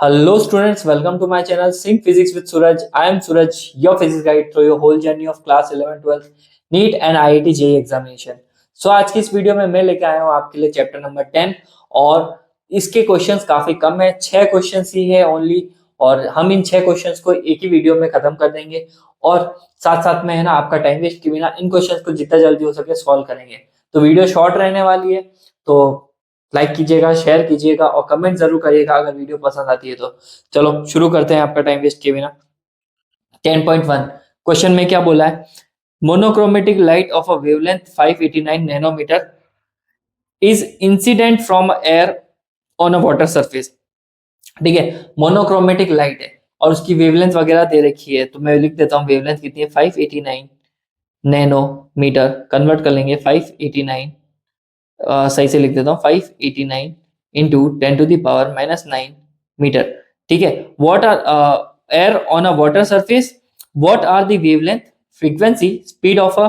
Hello students, welcome to my channel Sync Physics with Suraj. I am Suraj, your physics guide through your whole journey of class 11, 12, NEET and IIT JEE examination. So आज की इस video में मैं लेके आया हूँ आपके लिए चैप्टर नंबर 10 और इसके क्वेश्चंस काफी कम है, 6 क्वेश्चंस ही है ओनली। और हम इन 6 क्वेश्चंस को एक ही वीडियो में खत्म कर देंगे और साथ साथ में है ना आपका टाइम वेस्ट किए बिना इन क्वेश्चंस को जितना जल्दी हो सके सॉल्व करेंगे। तो वीडियो शॉर्ट रहने वाली है, तो लाइक कीजिएगा, शेयर कीजिएगा और कमेंट जरूर करिएगा अगर वीडियो पसंद आती है तो। चलो शुरू करते हैं आपका टाइम वेस्ट किए बिना। 10.1 क्वेश्चन में क्या बोला है? Monochromatic light of a wavelength 589 nanometre is incident from air on a water surface. ठीक है, मोनोक्रोमेटिक लाइट है और उसकी वेवलेंथ वगैरह दे रखी है, तो मैं लिख देता हूँ वेवलेंथ कितनी है 589 नैनोमीटर। कन्वर्ट कर लेंगे 589, सही से लिख देता हूँ 589 इंटू 10⁻⁻9 मीटर। ठीक है, what are air on a water surface, what are the wavelength, frequency, speed of a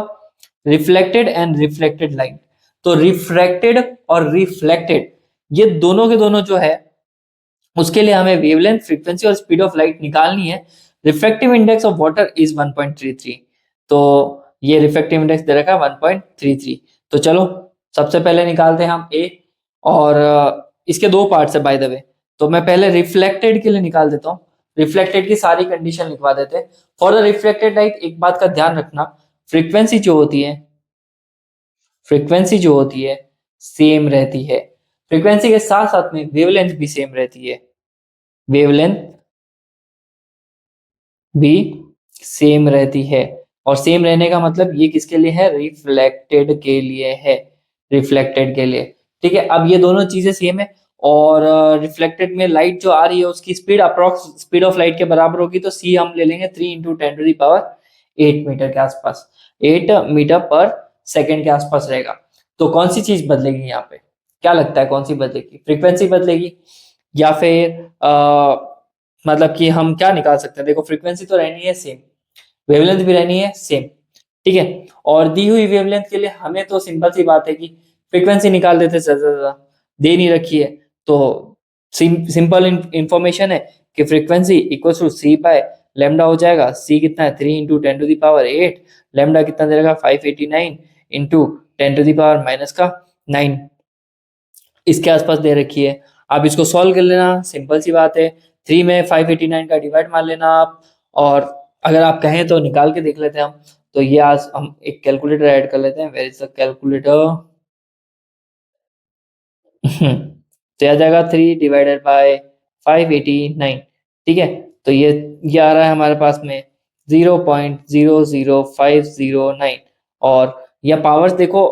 reflected and reflected light. तो रिफ्रैक्टेड और रिफ्लेक्टेड ये दोनों के दोनों जो है उसके लिए हमें वेवलेंथ, फ्रीक्वेंसी और स्पीड ऑफ लाइट निकालनी है। Refractive index of water is 1.33, तो ये रिफ्रैक्टिव इंडेक्स दे रखा है 1.33। तो चलो सबसे पहले निकालते हैं हम ए। और इसके दो पार्ट्स है बाय द वे, तो मैं पहले रिफ्लेक्टेड के लिए निकाल देता हूँ। रिफ्लेक्टेड की सारी कंडीशन लिखवा देते हैं। फॉर द रिफ्लेक्टेड लाइट एक बात का ध्यान रखना, फ्रीक्वेंसी जो होती है, फ्रीक्वेंसी जो होती है सेम रहती है। फ्रीक्वेंसी के साथ साथ में वेवलेंथ भी सेम रहती है, वेवलेंथ भी सेम रहती है। और सेम रहने का मतलब ये किसके लिए है? रिफ्लेक्टेड के लिए है, रिफ्लेक्टेड के लिए। ठीक है, अब ये दोनों चीजें सेम है और रिफ्लेक्टेड में लाइट जो आ रही है उसकी speed approx speed of light के बराबर होगी, तो सी हम ले लेंगे 3 इंटू 10⁻8 मीटर के आसपास, 8 मीटर पर सेकेंड के आसपास रहेगा। तो कौन सी चीज बदलेगी यहाँ पे? क्या लगता है कौन सी बदलेगी? फ्रीक्वेंसी बदलेगी या फिर मतलब कि हम क्या निकाल सकते हैं? देखो फ्रीक्वेंसी तो रहनी है सेम, वेवलेंथ भी रहनी है सेम। ठीक है, और दी हुई वेवलेंथ के लिए हमें तो सिंपल सी बात है कि फ्रीक्वेंसी निकाल देते ज्यादा से ज्यादा, दे नहीं रखी है तो सिंपल इंफॉर्मेशन है कि frequency equal to C by lambda हो जाएगा। सी कितना है? 3 इंटू 10⁻8। लेमडा कितना दे रखा? 589 इंटू 10⁻⁻9 इसके आसपास दे रखी है। आप इसको सॉल्व कर लेना, सिंपल सी बात है। 3 में 589 का डिवाइड मार लेना आप, और अगर आप कहें तो निकाल के देख लेते हैं हम। तो ये आज हम एक कैलकुलेटर ऐड कर लेते हैं। Where is the calculator? तो आ जाएगा 3 डिवाइडेड बाय 589। ठीक है, तो ये आ रहा है हमारे पास में 0.00509। और यह पावर्स देखो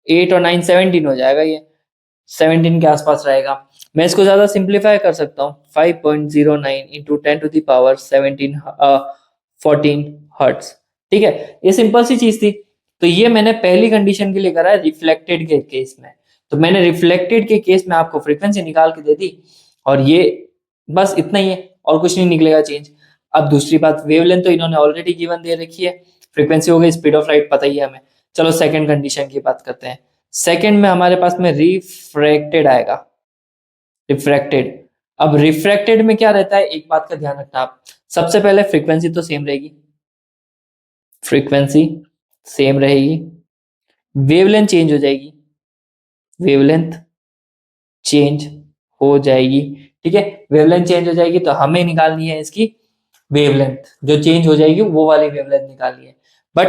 8 और 9 17 हो जाएगा, ये 17 के आसपास रहेगा। मैं इसको ज्यादा सिंप्लीफाई कर सकता हूँ, 5.09 इंटू 10⁻17 14 हर्ट्स। ठीक है, ये सिंपल सी चीज थी। तो ये मैंने पहली कंडीशन के लिए करा है रिफ्लेक्टेड के केस में। तो मैंने रिफ्लेक्टेड के केस में आपको फ्रीक्वेंसी निकाल के दे दी और ये बस इतना ही है और कुछ नहीं निकलेगा चेंज। अब दूसरी बात, वेवलेंथ तो इन्होंने ऑलरेडी गिवन दे रखी है, फ्रीक्वेंसी हो गई, स्पीड ऑफ लाइट पता ही है हमें। चलो सेकंड कंडीशन की बात करते हैं। सेकंड में हमारे पास में रिफ्रैक्टेड आएगा, रिफ्रैक्टेड। अब रिफ्रैक्टेड में क्या रहता है, एक बात का ध्यान रखना आप। सबसे पहले फ्रीक्वेंसी तो सेम रहेगी, फ्रीक्वेंसी सेम रहेगी। वेवलेंथ चेंज हो जाएगी, वेवलेंथ चेंज हो जाएगी। ठीक है, वेवलेंथ चेंज हो जाएगी तो हमें निकालनी है इसकी वेवलेंथ, जो चेंज हो जाएगी वो वाली वेवलेंथ निकालनी है। बट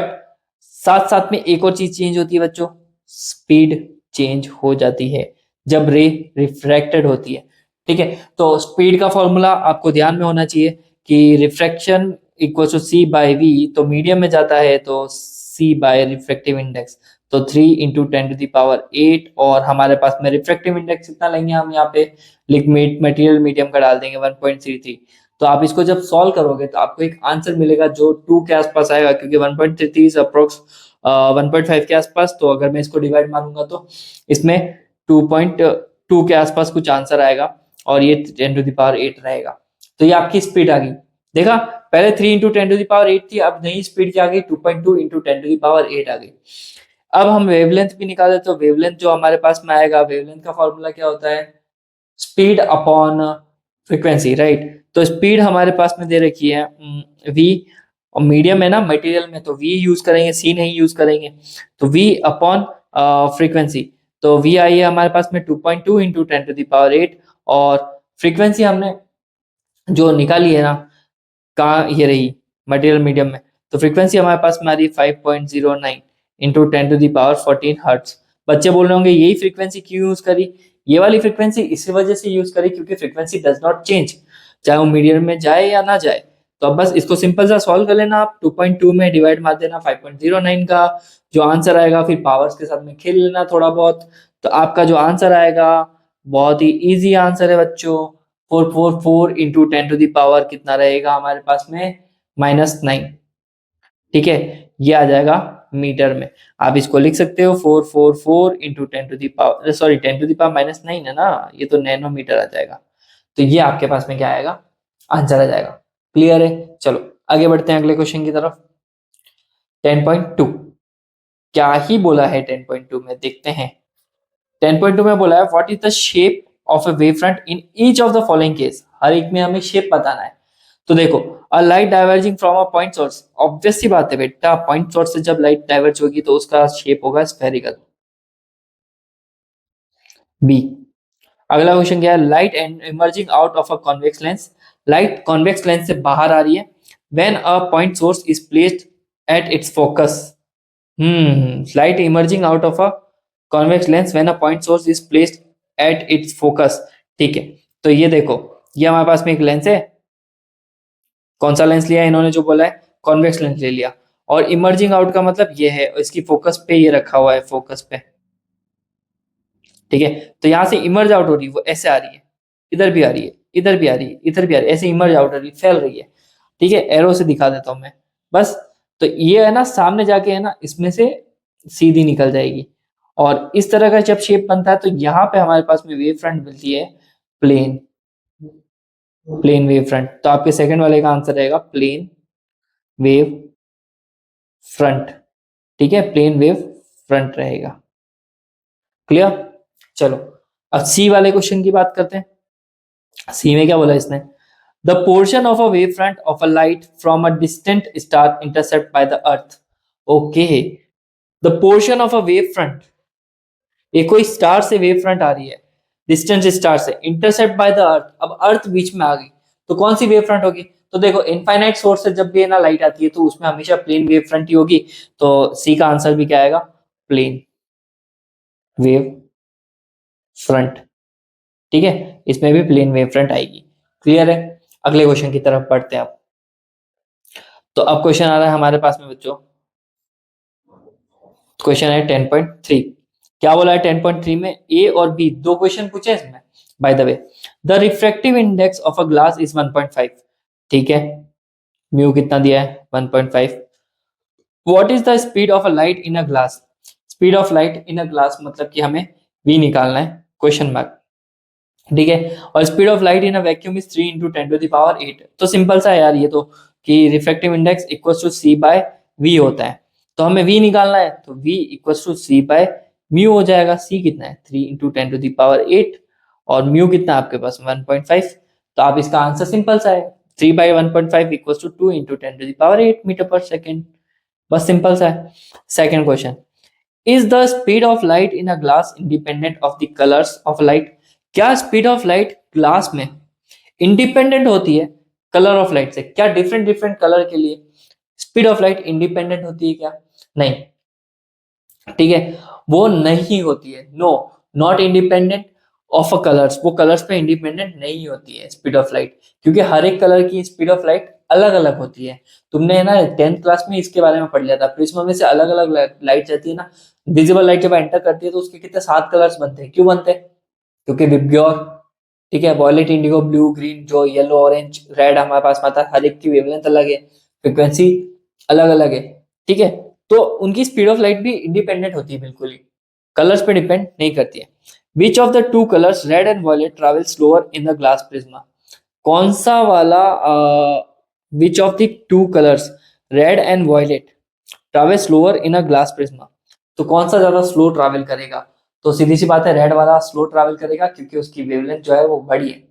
साथ साथ में एक और चीज चेंज होती है बच्चों, स्पीड चेंज हो जाती है जब रे रिफ्रैक्टेड होती है। ठीक है, तो स्पीड का फॉर्मूला आपको ध्यान में होना चाहिए कि refraction equal to C by V, तो मीडियम में जाता है तो सी बाय रिफ्रैक्टिव इंडेक्स, तो 3 इंटू 10⁸ और हमारे पास में रिफ्रैक्टिव इंडेक्स कितना लेंगे हम यहाँ पे, लिक्विड मटेरियल मीडियम का डाल देंगे 1.33। तो आप इसको जब सॉल्व करोगे तो आपको एक आंसर मिलेगा जो 2 के आसपास आएगा, क्योंकि 1.33 इज अप्रोक्स 1.5 के आसपास। तो अगर मैं इसको डिवाइड मारूंगा तो इसमें 2.2 के आसपास कुछ आंसर आएगा और ये 10⁸ रहेगा। तो ये आपकी स्पीड आ गई। देखा, पहले 3 इंटू 10⁸ थी, अब नई स्पीड क्या आ गई, 2.2 इंटू 10⁸ आ गई। अब हम वेवलेंथ भी निकाले तो वेवलेंथ जो हमारे पास में आएगा, वेवलेंथ का फॉर्मूला क्या होता है, स्पीड अपॉन फ्रीक्वेंसी, राइट। तो स्पीड हमारे पास में दे रखी है वी, और मीडियम है ना मटेरियल में, तो वी यूज करेंगे, सी नहीं यूज करेंगे। तो वी अपॉन फ्रीक्वेंसी, तो वी आई है हमारे पास में 2.2 इंटू 10⁸ और फ्रीक्वेंसी हमने जो निकाली है ना, कहाँ ये रही, मटेरियल मीडियम में, तो फ्रीक्वेंसी हमारे पास में आ रही है 5.09 इंटू 10⁻14 हर्ट्ज। बच्चे बोल रहे होंगे यही फ्रीक्वेंसी क्यों यूज करी, ये वाली फ्रीक्वेंसी इसी वजह से यूज करी क्योंकि फ्रीक्वेंसी डज नॉट चेंज, चाहे वो मीडियम में जाए या ना जाए। तो अब बस इसको सिंपल सा सॉल्व कर लेना आप, 2.2 में डिवाइड मार देना 5.09 का, जो आंसर आएगा फिर पावर्स के साथ में खेल लेना थोड़ा बहुत। तो आपका जो आंसर आएगा बहुत ही इजी आंसर है बच्चों, 444 इंटू 10⁻, कितना रहेगा हमारे पास में, -9। ठीक है, ये आ जाएगा मीटर में। आप इसको लिख सकते हो 444 इंटू 10⁻, सॉरी 10⁻⁻9 है ना, ये तो नैनोमीटर आ जाएगा। तो ये आपके पास में क्या आएगा, आंसर आ जाएगा। क्लियर है, चलो आगे बढ़ते हैं अगले क्वेश्चन की तरफ। 10.2 क्या ही बोला है 10.2 में, देखते हैं। 10.2 में बोला है what is the shape of a wave front in each of the following case, हर एक में हमें शेप बताना है। तो देखो, a light diverging from a point source, obvious सी बात है बेटा, पॉइंट सोर्स से जब लाइट डाइवर्ज होगी तो उसका शेप होगा स्फेरिकल, बी। अगला क्वेश्चन क्या है, light and emerging out of a convex lens, light convex lens से बाहर आ रही है, when a point source is placed at its focus. Light emerging out of a convex lens when a point source is placed at its focus. ठीक है, तो ये देखो, ये हमारे पास में एक लेंस है, कौन सा लेंस लिया है इन्होंने, जो बोला है कॉन्वेक्स लेंस ले लिया, और इमर्जिंग आउट का मतलब ये है, इसकी फोकस पे ये रखा हुआ है, फोकस पे। ठीक है, तो यहाँ से इमर्ज आउट हो रही है, वो ऐसे आ रही है, इधर भी आ रही है, इधर भी आ रही है, इधर भी आ रही है, ऐसे इमर्ज आउट हो रही है, फैल रही है। ठीक है, एरो से दिखा देता हूं मैं बस। तो ये है ना, सामने जाके है ना, इसमें से सीधी निकल जाएगी, और इस तरह का जब शेप बनता है तो यहाँ पे हमारे पास में वेव फ्रंट मिलती है प्लेन, प्लेन वेव फ्रंट। तो आपके सेकंड वाले का आंसर रहेगा प्लेन वेव फ्रंट। ठीक है, प्लेन वेव फ्रंट रहेगा। क्लियर, चलो अब सी वाले क्वेश्चन की बात करते हैं। सी में क्या बोला इसने, the portion of a wave front of a light from a distant star intercept by the earth. Okay, the portion of a wave front, ये कोई स्टार से वेव फ्रंट आ रही है, डिस्टेंट स्टार से, इंटरसेप्ट बाय द अर्थ, अब अर्थ बीच में आ गई, तो कौन सी वेव फ्रंट होगी। तो देखो, इनफाइनाइट सोर्स से जब भी ना लाइट आती है तो उसमें हमेशा प्लेन वेव फ्रंट ही होगी, तो सी का आंसर भी क्या आएगा, प्लेन वेव फ्रंट। ठीक है, इसमें भी प्लेन वेव फ्रंट आएगी। क्लियर है, अगले क्वेश्चन की तरफ बढ़ते हैं आप। तो अब क्वेश्चन आ रहा है हमारे पास में बच्चों, क्वेश्चन है 10.3। क्या बोला है 10.3 में, ए और बी दो क्वेश्चन पूछे इसमें। By the way, the refractive index of a glass is 1.5। ठीक है, म्यू कितना दिया है 1.5। What is the speed of a light in a glass, speed of light in a glass मतलब कि हमें वी निकालना है, क्वेश्चन मार्क। ठीक है, और speed of light in a vacuum is 3 into 10⁸ तो सिंपल सा है यार ये तो, कि refractive index equal to C by V होता है। तो हमें v निकालना है, तो v equal to C by mu हो जाएगा। c कितना है 3 इंटू 10⁸, और म्यू कितना है आपके पास 1.5। तो आप इसका आंसर सिंपल सा है, 3 by 1.5 equal to 2 into 10⁸ metre पर सेकेंड, बस सिंपल सा है। Second question, is the speed of light in a glass independent of the colours of light. क्या स्पीड ऑफ लाइट ग्लास में इंडिपेंडेंट होती है कलर ऑफ लाइट से, क्या डिफरेंट डिफरेंट कलर के लिए स्पीड ऑफ लाइट इंडिपेंडेंट होती है क्या, नहीं। ठीक है, वो नहीं होती है, no, not independent of a colours, वो कलर्स पे इंडिपेंडेंट नहीं होती है स्पीड ऑफ लाइट, क्योंकि हर एक कलर की स्पीड ऑफ लाइट अलग अलग होती है। तुमने है ना 10th क्लास में इसके बारे में पढ़ लिया था, प्रिज्म में से अलग अलग लाइट जाती है ना, विजिबल लाइट जब एंटर करती है तो उसके कितने 7 कलर्स बनते हैं, क्यों बनते हैं, क्योंकि विबग्योर, ठीक है, वॉयलेट, इंडिगो, ब्लू, ग्रीन, जो येलो, ऑरेंज, रेड हमारे पास में आता है, हर एक की वेवलेंथ अलग है, फ्रिक्वेंसी अलग अलग है। ठीक है, तो उनकी स्पीड ऑफ लाइट भी इंडिपेंडेंट होती है, बिल्कुल ही कलर्स पे डिपेंड नहीं करती है। Which of the two colours red and violet travel slower in the glass prism, कौन सा वाला, which of the two colours red and violet travel slower in a glass prism, तो कौन सा ज्यादा स्लो ट्रैवल करेगा। तो सीधी सी बात है, रेड वाला स्लो ट्रैवल करेगा क्योंकि उसकी वेवलेंथ जो है वो बड़ी है।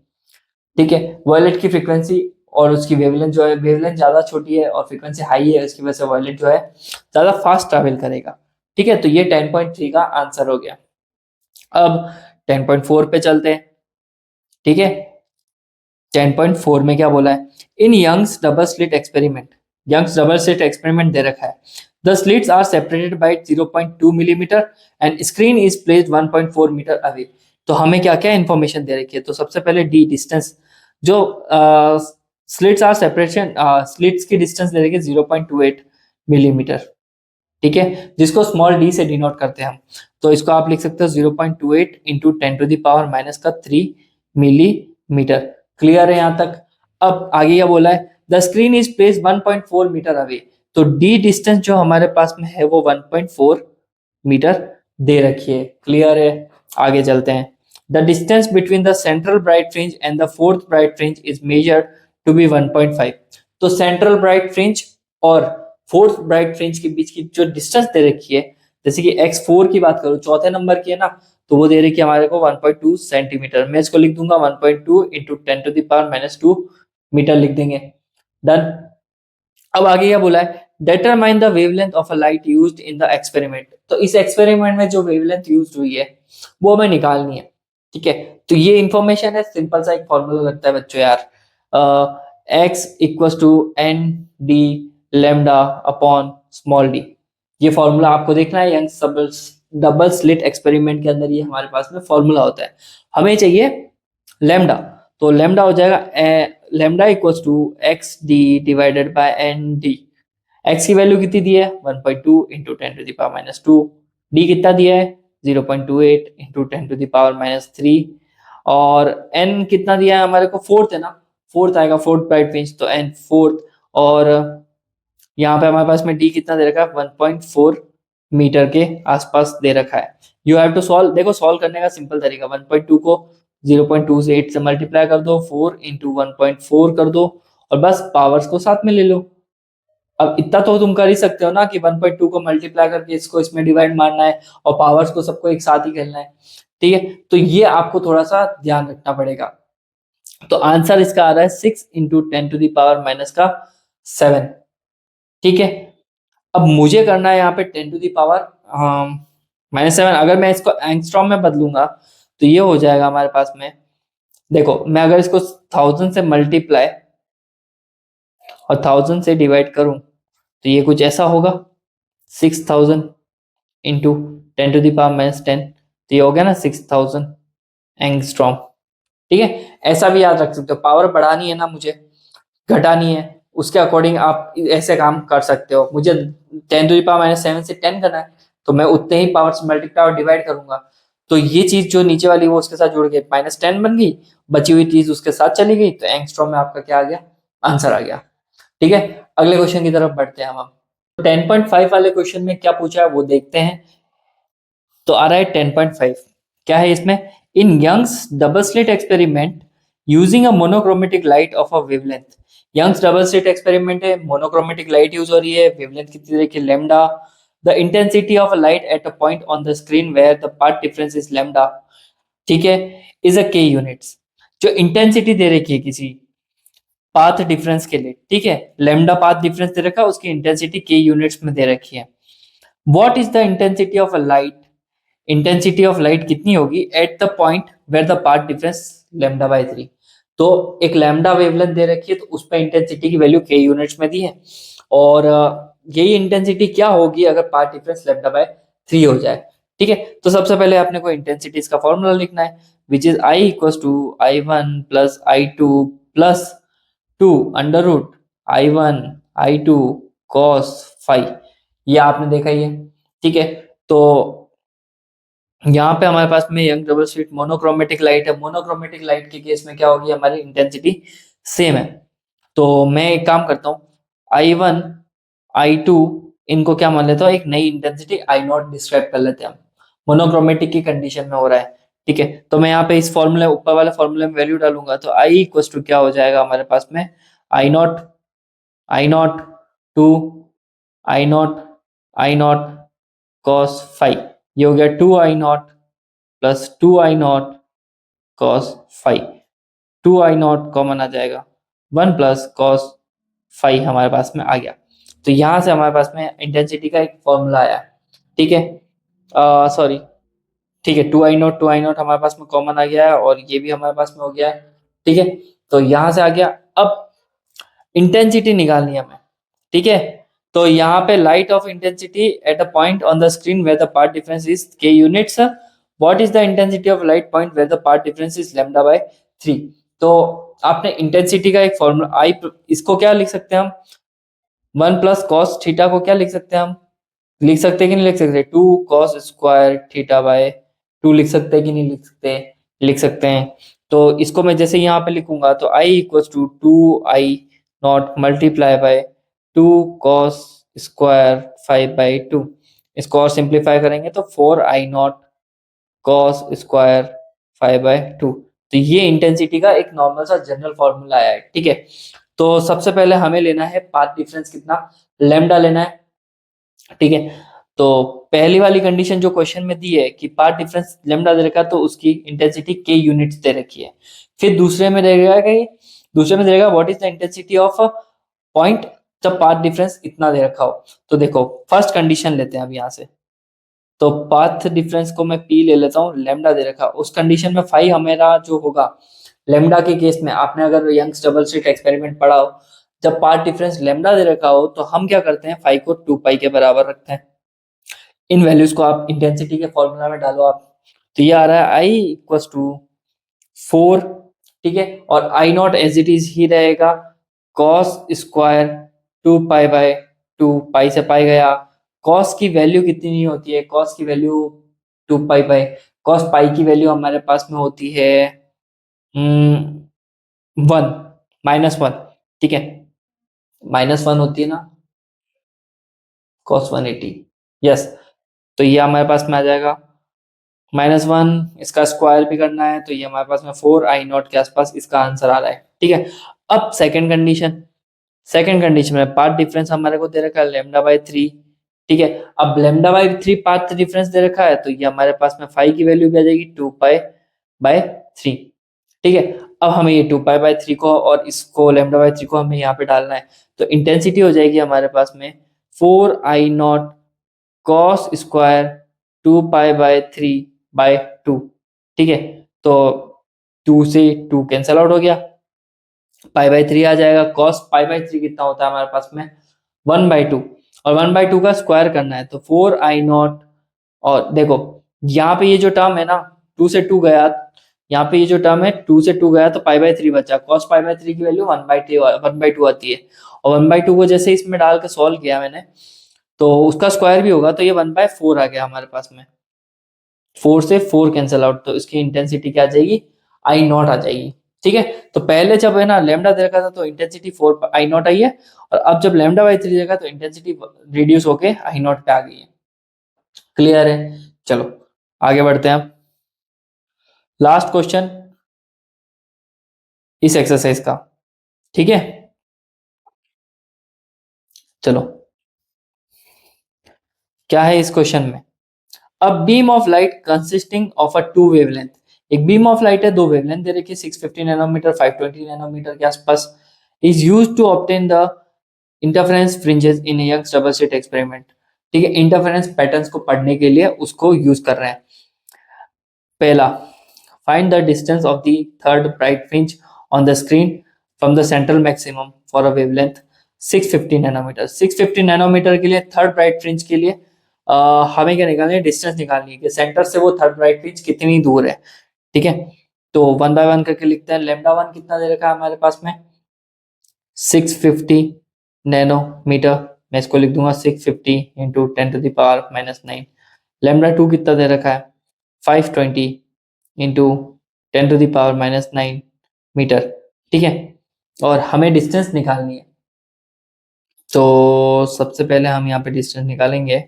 ठीक है, वायलेट की फ्रीक्वेंसी और उसकी वेवलेंथ जो है, वेवलेंथ ज्यादा छोटी है और फ्रीक्वेंसी हाई है, इसकी वजह से वायलेट जो है ज्यादा फास्ट ट्रैवल करेगा। ठीक है, तो ये 10.3 का आंसर हो गया। अब 10.4 पे चलते हैं। ठीक है, 10.4 में क्या बोला है, in Young's double slit experiment, Young's double slit experiment दे रखा है। The slits are separated by 0.2 millimetre and screen is placed 1.4 metre away. तो हमें क्या क्या इंफॉर्मेशन दे रखी है, तो सबसे पहले डी डिस्टेंस, जो स्लिट्स आर सेपरेशन, स्लिट्स की डिस्टेंस दे रखी है 0.28 मिलीमीटर। ठीक है, जिसको स्मॉल डी से डिनोट करते हैं हम। तो इसको आप लिख सकते हो 0.28 इंटू 10⁻³ मिलीमीटर। क्लियर है यहाँ तक? अब आगे क्या बोला है, the screen is place 1.4 metre away. तो डी डिस्टेंस जो हमारे पास में है वो 1.4 मीटर दे रखी है। क्लियर है? आगे चलते हैं। The distance between the central bright fringe and the fourth bright fringe is measured to be 1.5। तो सेंट्रल ब्राइट फ्रिंज और फोर्थ ब्राइट फ्रिंज के बीच की जो डिस्टेंस दे रखी है, जैसे कि x4 की बात करूं, चौथे नंबर की है ना, तो वो दे रखी है हमारे को 1.2 सेंटीमीटर। मैं इसको लिख दूंगा 1.2 इंटू 10⁻²2 मीटर लिख देंगे। डन। अब आगे क्या बोला है, determine the wavelength of a light used in the experiment। तो इस एक्सपेरिमेंट में जो वेवलेंथ यूज हुई है वो हमें निकालनी है। ठीक है, तो ये इंफॉर्मेशन है, सिंपल सा एक फॉर्मूला लगता है बच्चों यार, x equals to N D lambda upon small D. ये फॉर्मूला आपको देखना है, यंग डबल स्लिट एक्सपेरिमेंट के अंदर ये हमारे पास में फॉर्मूला होता है। हमें चाहिए लेमडा, तो लेमडा हो जाएगा lambda equals to X D divided by N D. X की वैल्यू कितनी दी है 1.2 इंटू 10⁻²। डी कितना दिया है 0.28 इंटू 10⁻³ और एन कितना दिया है हमारे को, फोर्थ है ना, फोर्थ आएगा, फोर्थ ब्राइट रेंज, तो एन फोर्थ। और यहाँ पे हमारे पास में डी कितना दे रखा है 1.4 मीटर के आसपास दे रखा है। You have to solve. देखो सॉल्व करने का सिंपल तरीका, 1.2 को 0.2 से 8 से मल्टीप्लाई कर दो, 4 इंटू 1.4 कर दो और बस पावर्स को साथ में ले लो। अब इतना तो तुम कर ही सकते हो ना कि 1.2 को मल्टीप्लाई करके इसको इसमें डिवाइड मारना है और पावर्स को सबको एक साथ ही खेलना है। ठीक है, तो ये आपको थोड़ा सा ध्यान रखना पड़ेगा। तो आंसर इसका आ रहा है 6 इंटू 10⁻⁻⁷। ठीक है, अब मुझे करना है यहाँ पे 10⁻⁻⁷। अगर मैं इसको एंगस्ट्रॉम में बदलूंगा तो ये हो जाएगा हमारे पास में, देखो मैं अगर इसको 1000 से मल्टीप्लाई और 1000 से डिवाइड करूं तो ये कुछ ऐसा होगा, 6000 इंटू 10⁻⁻10, तो ये हो गया ना 6000 एंगस्ट्रॉम। ठीक है, ऐसा भी याद रख सकते हो, पावर बढ़ानी है ना मुझे, घटानी है, उसके अकॉर्डिंग आप ऐसे काम कर सकते हो। मुझे 10⁻⁷ से 10 करना है तो मैं उतने ही पावर से मल्टीप्लाई और डिवाइड करूंगा। तो ये चीज जो नीचे वाली वो उसके साथ जुड़ गई, -10 बन गई, बची हुई चीज उसके साथ चली गई, तो एंगस्ट्रॉम में आपका क्या आ गया, आंसर आ गया। ठीक है, अगले क्वेश्चन की तरफ बढ़ते हैं हम। 10.5 वाले क्वेश्चन में क्या पूछा है वो देखते हैं। तो आ रहा है 10.5, क्या है इसमें, in Young's double slit experiment using a monochromatic light of a wavelength. Young's double slit experiment है, मोनोक्रोमेटिक लाइट यूज हो रही है, वेवलेंथ कितनी देखिए lambda. The intensity of a light at a point on the screen where the path difference is lambda, ठीक है, is a के units. जो इंटेंसिटी दे रखी है किसी पाथ डिफरेंस के लिए, ठीक है, लैम्डा पाथ डिफरेंस दे रखा है, उसकी इंटेंसिटी के यूनिट्स में दे रखी है। What is the intensity of a light, intensity of light कितनी होगी at the point where the path difference λ/3। तो एक लैम्डा वेवलेंथ दे रखी है, तो उस पर इंटेंसिटी की वैल्यू के यूनिट्स में दी है, और यही इंटेंसिटी क्या होगी अगर पाथ डिफरेंस λ/3 हो जाए। ठीक है, तो सबसे पहले आपने को इंटेंसिटी का फॉर्मूला लिखना है, which is I equals to I1 plus I2 plus 2 under root I1 I2 cos five. ये आपने देखा ही है। ठीक है, तो यहाँ पे हमारे पास में young double slit monochromatic light है, मोनोक्रोमेटिक लाइट के केस में क्या होगी, हमारी इंटेंसिटी सेम है। तो मैं एक काम करता हूँ, I1 I2 इनको क्या मान लेता हूँ, एक नई इंटेंसिटी I0 डिस्क्राइब कर लेते हैं हम, मोनोक्रोमेटिक की कंडीशन में हो रहा है। ठीक है, तो मैं यहाँ पे इस फॉर्मूले ऊपर वाले फॉर्मूले में वैल्यू डालूंगा, तो I इक्वल टू क्या हो जाएगा हमारे पास में, I0 to I0 cos five, ये हो गया 2I0 plus 2I0 cos five. Two I nought common आ जाएगा, 1 + cos 5 हमारे पास में आ गया। तो यहाँ से हमारे पास में इंटेंसिटी का एक फॉर्मूला आया। ठीक है, सॉरी, ठीक है, टू आई नॉट हमारे पास में कॉमन आ गया है और ये भी हमारे पास में हो गया है। ठीक है, तो यहाँ से आ गया। अब इंटेंसिटी निकालनी है हमें। ठीक है, तो यहाँ पे light of intensity at a point on the screen where the path difference is K units, what is the intensity of light point where the path difference is λ/3। तो आपने इंटेंसिटी का एक फॉर्मूला आई, इसको क्या लिख सकते हैं हम, 1 + cos थीटा को क्या लिख सकते हैं हम, लिख सकते हैं कि नहीं लिख सकते, 2 cos² थीटा/2 लिख सकते हैं कि नहीं लिख सकते, लिख सकते हैं। तो इसको मैं जैसे यहाँ पे लिखूंगा तो I = 2I0 × 2 cos² 5/2। इसको और सिंप्लीफाई करेंगे तो 4I0 cos² 5/2। तो ये इंटेंसिटी का एक नॉर्मल सा जनरल फॉर्मूला है। ठीक है, तो सबसे पहले हमें लेना है पाथ डिफरेंस कितना, लेमडा लेना है। ठीक है, तो पहली वाली कंडीशन जो क्वेश्चन में दी है कि पाथ डिफरेंस लेमडा दे रखा है, तो उसकी इंटेंसिटी के यूनिट्स दे रखी है। फिर दूसरे में देगा कि दूसरे में देगा what is the intensity of point जब पाथ डिफरेंस इतना दे रखा हो। तो देखो फर्स्ट कंडीशन लेते हैं अब यहाँ से, तो पाथ डिफरेंस को मैं पी ले लेता हूँ, लेमडा दे रखा, उस कंडीशन में फाई हमेरा जो होगा लेमडा के केस में, आपने अगर यंग्स डबल स्लिट एक्सपेरिमेंट पढ़ा हो, जब पाथ डिफरेंस लेमडा दे रखा हो तो हम क्या करते हैं, फाई को 2 पाई के बराबर रखते हैं। इन वैल्यूज को आप इंटेंसिटी के फॉर्मूला में डालो आप, तो ये आ रहा है I = 4। ठीक है, और I nought as it is ही रहेगा, cos² 2 पाई/2, पाई से पाई गया। cos की वैल्यू कितनी नहीं होती है, cos की वैल्यू 2 पाई, cos पाई की वैल्यू हमारे पास में होती है 1, -1। ठीक है, -1 होती है ना, cos 180। यस, तो ये हमारे पास में आ जाएगा -1, इसका स्क्वायर भी करना है तो ये हमारे पास में 4I0 के आसपास इसका आंसर आ रहा है। ठीक है, अब सेकंड कंडीशन में पाथ डिफरेंस हमारे को दे रखा है λ/3। ठीक है, अब λ/3 पाथ डिफरेंस दे रखा है तो ये हमारे पास में फाई की वैल्यू भी आ जाएगी 2 पाई/3। ठीक है, अब हमें ये 2 पाई/3 को और इसको λ/3 को हमें यहाँ पे डालना है, तो इंटेंसिटी हो जाएगी हमारे पास में 4I0 cos² 2 पाई/3/2। ठीक है, तो 2 से 2 कैंसल आउट हो गया, पाई/3 आ जाएगा। cos पाई/3 कितना होता है हमारे पास में 1/2, और 1/2 का स्क्वायर करना है तो 4I0, और देखो यहाँ पे ये जो टर्म है ना 2 से 2 गया, यहाँ पे ये जो टर्म है 2 से 2 गया तो पाई/3 बचा, cos पाई/3 की वैल्यू 1/2 आती है, और 1/2 को जैसे इसमें डाल के सॉल्व किया मैंने तो उसका स्क्वायर भी होगा तो ये 1/4 आ गया हमारे पास में, 4 से 4 कैंसल आउट, तो इसकी इंटेंसिटी क्या आ जाएगी, I0 आ जाएगी। ठीक है, तो पहले जब है ना लेमडा दे रखा था तो इंटेंसिटी 4I0 आई है, और अब जब λ/3 देगा तो इंटेंसिटी रिड्यूस होके I0 पे आ गई है। क्लियर है, चलो आगे बढ़ते हैं अब, लास्ट क्वेश्चन इस एक्सरसाइज का। ठीक है, चलो क्या है इस क्वेश्चन में, a beam of light consisting of a two wavelength, एक बीम ऑफ लाइट है, दो वेवलेंथ दे रखी है 650 नैनोमीटर 520 नैनोमीटर के आसपास, is used to obtain the interference fringes in Young's double slit experiment. ठीक है, इंटरफेरेंस पैटर्न्स को पढ़ने के लिए उसको यूज कर रहे हैं। पहला, find the distance of the third bright fringe on the screen from the central maximum for a wavelength 650 nanometre. 650 nanometre के लिए थर्ड ब्राइट फ्रिंज के लिए हमें क्या निकालनी है, डिस्टेंस निकालनी है कि सेंटर से वो थर्ड ब्राइट फ्रिंज कितनी दूर है। ठीक है, तो 1 बाय 1 करके लिखते हैं। λ1 कितना दे रखा है हमारे पास में 650 नैनोमीटर, मैं इसको लिख दूंगा 650 इंटू 10⁻⁻⁹। λ2 कितना दे रखा है 520 इंटू 10⁻⁹ मीटर। ठीक है, और हमें डिस्टेंस निकालनी है, तो सबसे पहले हम यहाँ पे डिस्टेंस निकालेंगे।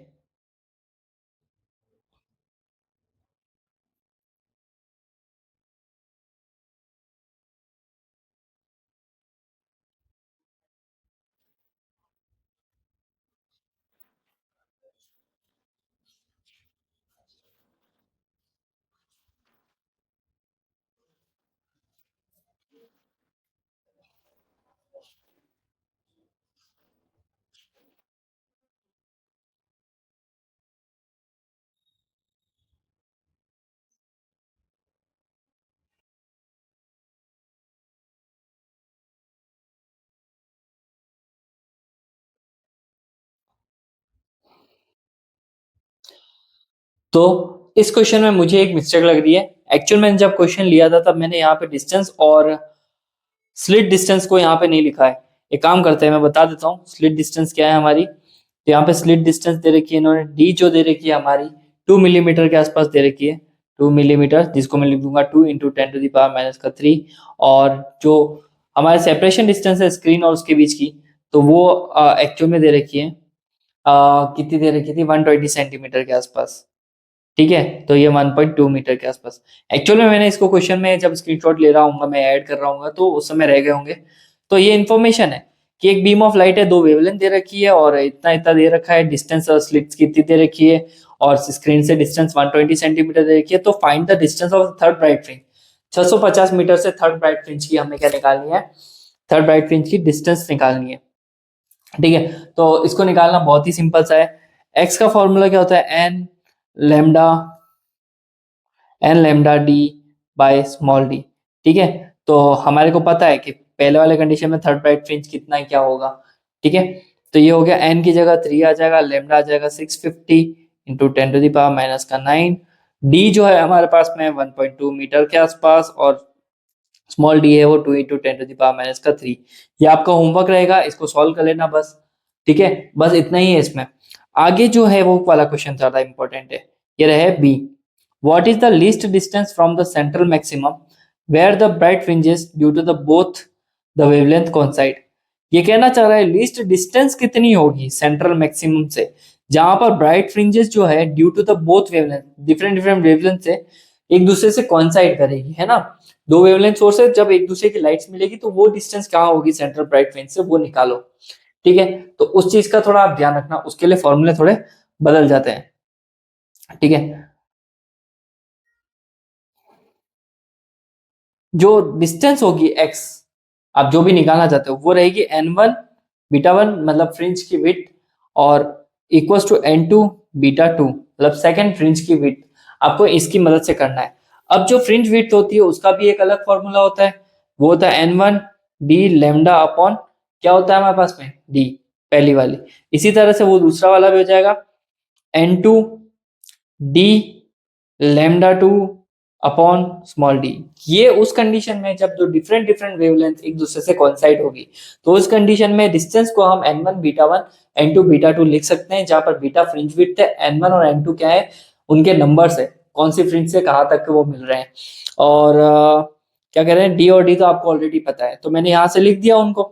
तो इस क्वेश्चन में मुझे एक मिस्टेक लग रही है। एक्चुअल मैंने जब क्वेश्चन लिया था तब मैंने यहाँ पे डिस्टेंस और स्लिट डिस्टेंस को यहाँ पे नहीं लिखा है। एक काम करते हैं, मैं बता देता हूँ स्लिट डिस्टेंस क्या है हमारी। तो यहाँ पे स्लिट डिस्टेंस दे रखी है इन्होंने, डी जो दे रखी है हमारी 2 मिलीमीटर के आसपास दे रखी है। 2 मिलीमीटर, जिसको मैं लिख दूंगा 2 × 10⁻³ और जो हमारे सेपरेशन डिस्टेंस है स्क्रीन और उसके बीच की, तो वो एक्चुअल में दे रखी है कितनी दे रखी थी, 120 सेंटीमीटर के आसपास। ठीक है, तो ये 1.2 मीटर के आसपास। एक्चुअल में मैंने इसको क्वेश्चन में जब स्क्रीनशॉट ले रहा हूँ, मैं ऐड कर रहा हूँ तो उस समय रह गए होंगे। तो ये इन्फॉर्मेशन है कि एक बीम ऑफ लाइट है, दो वेवलेंथ दे रखी है और इतना इतना दे रखा है, डिस्टेंस और स्लिट्स कितनी दे रखी है और स्क्रीन से डिस्टेंस 120 सेंटीमीटर दे रखी है। तो find the distance of third bright fringe. 650 metre से थर्ड ब्राइट फ्रिंज की हमें क्या निकालनी है, थर्ड ब्राइट फ्रिंज की डिस्टेंस निकालनी है। ठीक है, तो इसको निकालना बहुत ही सिंपल सा है। एक्स का फॉर्मूला क्या होता है, lambda n lambda d by small d. ठीक है, तो हमारे को पता है कि पहले वाले कंडीशन में थर्ड ब्राइट फ्रिंज कितना है क्या होगा। ठीक है, तो ये हो गया, एन की जगह 3 आ जाएगा, लेमडा आ जाएगा 650 इंटू 10⁻⁻⁹ डी जो है हमारे पास में 1.2 मीटर के आसपास और स्मॉल डी है वो 2 इंटू 10⁻⁻3। ये आपका होमवर्क रहेगा, इसको सॉल्व कर लेना बस। ठीक है, बस इतना ही है इसमें। आगे जो है वो वाला क्वेश्चन ज्यादा इंपॉर्टेंट है, ये रहे B. What is the least distance from the central maximum where the bright fringes due to the both the wavelength coincide? ये कहना चाह रहा है लीस्ट डिस्टेंस कितनी होगी सेंट्रल मैक्सिमम से, जहां पर ब्राइट फ्रिंजेस जो है due to the both wavelength, different different wavelength से एक दूसरे से कॉइंसाइड करेगी, है ना। दो वेवलेंथ सोर्सेज जब एक दूसरे की लाइट्स मिलेगी तो वो डिस्टेंस कहाँ होगी सेंट्रल ब्राइट फ्रिंज से, वो निकालो। ठीक है, तो उस चीज का थोड़ा आप ध्यान रखना, उसके लिए फॉर्मूले थोड़े बदल जाते हैं। ठीक है, जो डिस्टेंस होगी एक्स, आप जो भी निकालना चाहते हो वो रहेगी n1 β1 मतलब फ्रिंज की विड्थ और इक्वल्स टू n2 β2 मतलब सेकंड फ्रिंज की विड्थ। आपको इसकी मदद से करना है। अब जो फ्रिंज विड्थ होती है उसका भी एक अलग फॉर्मूला होता है, वो होता है n1 d लेमडा अपॉन क्या होता है हमारे पास में d, पहली वाली। इसी तरह से वो दूसरा वाला भी हो जाएगा n2 d lambda two upon small D. ये उस कंडीशन में जब दो डिफरेंट डिफरेंट वेवलेंथ एक दूसरे से कोइंसाइड होगी, तो उस कंडीशन में डिस्टेंस को हम n1 β1 n2 β2 लिख सकते हैं, जहां पर बीटा फ्रिंज विड्थ है, n1 और n2 क्या है उनके नंबर्स है, कौन सी फ्रिंज से कहां तक के वो मिल रहे हैं। और क्या कह रहे हैं, डी और डी तो आपको ऑलरेडी पता है, तो मैंने यहाँ से लिख दिया उनको।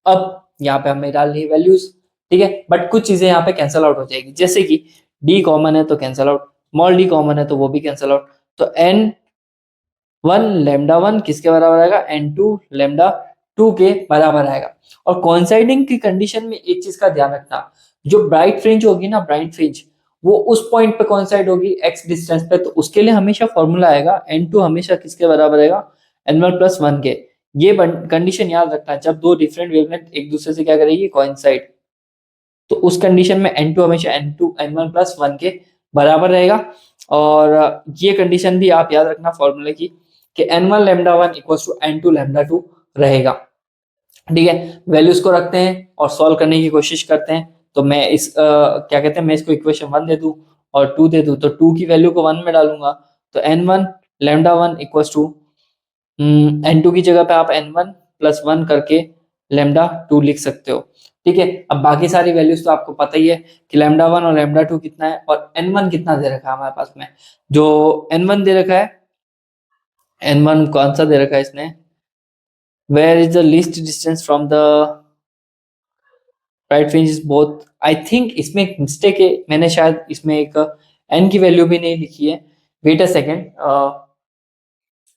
अब यहाँ पे हमें डालनी है वैल्यूज। ठीक है, बट कुछ चीजें यहाँ पे कैंसिल आउट हो जाएगी, जैसे कि डी कॉमन है तो cancel out, small D common है तो वो भी कैंसिल आउट। तो n1 लेमडा 1 किसके बराबर आएगा, n2 लेमडा 2 के बराबर आएगा। और कॉन्साइडिंग की कंडीशन में एक चीज का ध्यान रखना, जो ब्राइट फ्रिंज होगी ना, ब्राइट फ्रिंज वो उस पॉइंट पे कॉन्साइड होगी एक्स डिस्टेंस पे, तो उसके लिए हमेशा फॉर्मूला आएगा n2 हमेशा किसके बराबर आएगा, n1 + 1 के। ये कंडीशन याद रखना, जब दो डिफरेंट वेवलेंथ एक दूसरे से क्या करेगी, कोइंसाइड, तो उस कंडीशन में n2 हमेशा n1 + 1 के बराबर रहेगा। और ये कंडीशन भी आप याद रखना फॉर्मूले की, कि n1 lambda 1 equals to n2 lambda 2 रहेगा। ठीक है, वैल्यूज को रखते हैं और सॉल्व करने की कोशिश करते हैं। तो मैं इस क्या कहते हैं, मैं इसको इक्वेशन 1 दे दूं और 2 दे दूं, तो 2 की वैल्यू को 1 में डालूंगा, तो n1 lambda 1 equals to n2 की जगह पे आप n1 + 1 करके लेमडा 2 लिख सकते हो। ठीक है, अब बाकी सारी वैल्यूज तो आपको पता ही है कि लेमडा 1 और लेमडा 2 कितना है और n1 कितना दे रखा है हमारे पास में। जो n1 दे रखा है, n1 कौन सा दे रखा है इसने, where is the least distance from the right fringe is both. I think इसमें एक मिस्टेक है, मैंने शायद इसमें एक n की वैल्यू भी नहीं लिखी है। वेट अ सेकेंड,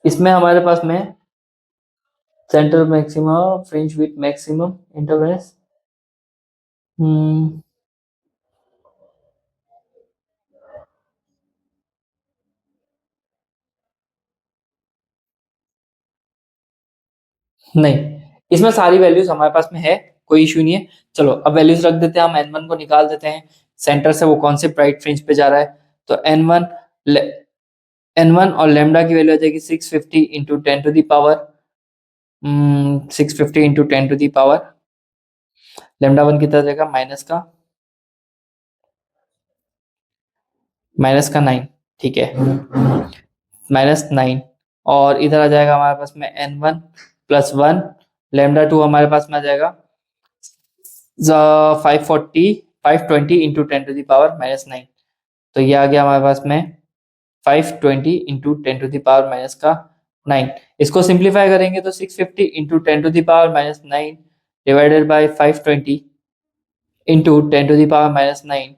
इसमें हमारे पास में centre maximum fringe with maximum intervals, नहीं, इसमें सारी वैल्यूज हमारे पास में है, कोई इशू नहीं है। चलो अब वैल्यूज रख देते हैं, हम n1 को निकाल देते हैं, सेंटर से वो कौन से ब्राइट फ्रिंज पे जा रहा है। तो n1 और लेमडा की वैल्यू आ जाएगी 650 इंटू 10⁻, 650 इंटू 10⁻, लेमडा 1 कितना जाएगा माइनस का माइनस का 9, ठीक है, -9, और इधर आ जाएगा हमारे पास में n1 प्लस 1, λ2 हमारे पास में आ जाएगा 520 इंटू 10⁻⁻9। तो ये आ गया हमारे पास में 520 इंटू 10⁻⁻9। इसको सिंप्लीफाई करेंगे तो 650 इंटू 10⁻⁻9 डिवाइडेड बाई 520 इंटू 10⁻⁻9,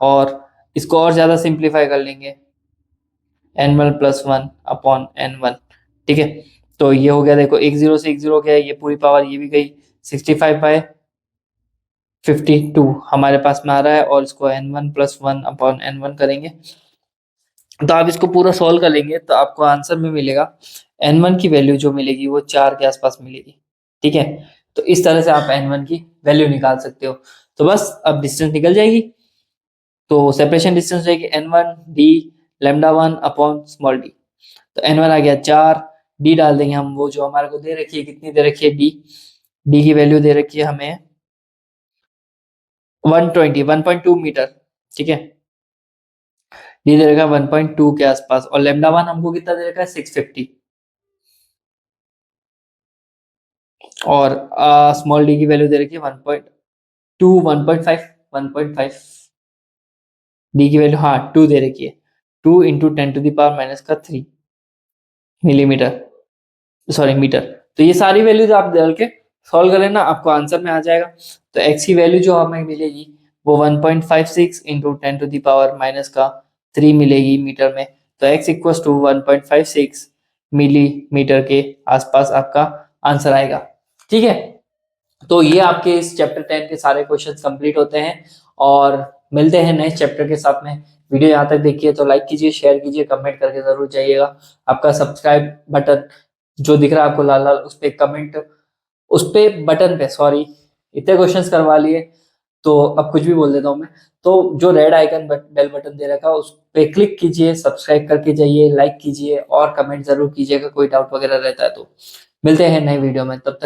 और इसको और ज्यादा सिंप्लीफाई कर लेंगे n1 प्लस 1 अपॉन n1, ठीक है। तो ये हो गया, देखो एक जीरो से एक जीरो गया, ये पूरी पावर ये भी गई, 65/52 हमारे पास में आ रहा है, और इसको n1 प्लस 1 अपॉन n1 करेंगे तो आप इसको पूरा सॉल्व कर लेंगे तो आपको आंसर में मिलेगा n1 की वैल्यू जो मिलेगी वो 4 के आसपास मिलेगी, ठीक है। तो इस तरह से आप n1 की वैल्यू निकाल सकते हो। तो बस अब डिस्टेंस निकल जाएगी, तो सेपरेशन डिस्टेंस रहेगी n1 d λ1 upon small d। तो n1 आ गया 4, d डाल देंगे हम, वो जो हमारे को दे रखी है, कितनी दे रखी है, d की वैल्यू दे रखी है हमें 1.2 मीटर, ठीक है। डी दे रखा है 1.2 के आसपास, और λ1 हमको कितना दे रखा है 650, और स्मॉल डी की वैल्यू दे रखी है 1.2 1.5 1.5, डी की वैल्यू हाँ 2 दे रखी है, 2 इंटू 10⁻⁻3 मिलीमीटर, सॉरी मीटर। तो ये सारी वैल्यूज आप डाल के सॉल्व कर लेना, आपको आंसर में आ जाएगा। तो एक्स की वैल्यू जो हमें मिलेगी वो 1.56 इंटू 10⁻⁻3 मिलेगी मीटर में। तो x इक्वल टू 1.56 मिलीमीटर के आसपास आपका आंसर आएगा, ठीक है। तो ये आपके इस चैप्टर 10 के सारे क्वेश्चंस कंप्लीट होते हैं, और मिलते हैं नेक्स्ट चैप्टर के साथ में। वीडियो यहाँ तक देखिए तो लाइक कीजिए, शेयर कीजिए, कमेंट करके जरूर जाइएगा। आपका सब्सक्राइब बटन जो दिख रहा है आपको लाल लाल, उस पे कमेंट, उस पे बटन पे, सॉरी इतने क्वेश्चंस करवा लिए तो अब कुछ भी बोल देता हूँ मैं। तो जो रेड आइकन बेल बटन दे रखा है उस पे क्लिक कीजिए, सब्सक्राइब करके जाइए, लाइक कीजिए और कमेंट जरूर कीजिएगा, कोई डाउट वगैरह रहता है तो। मिलते हैं नए वीडियो में, तब तक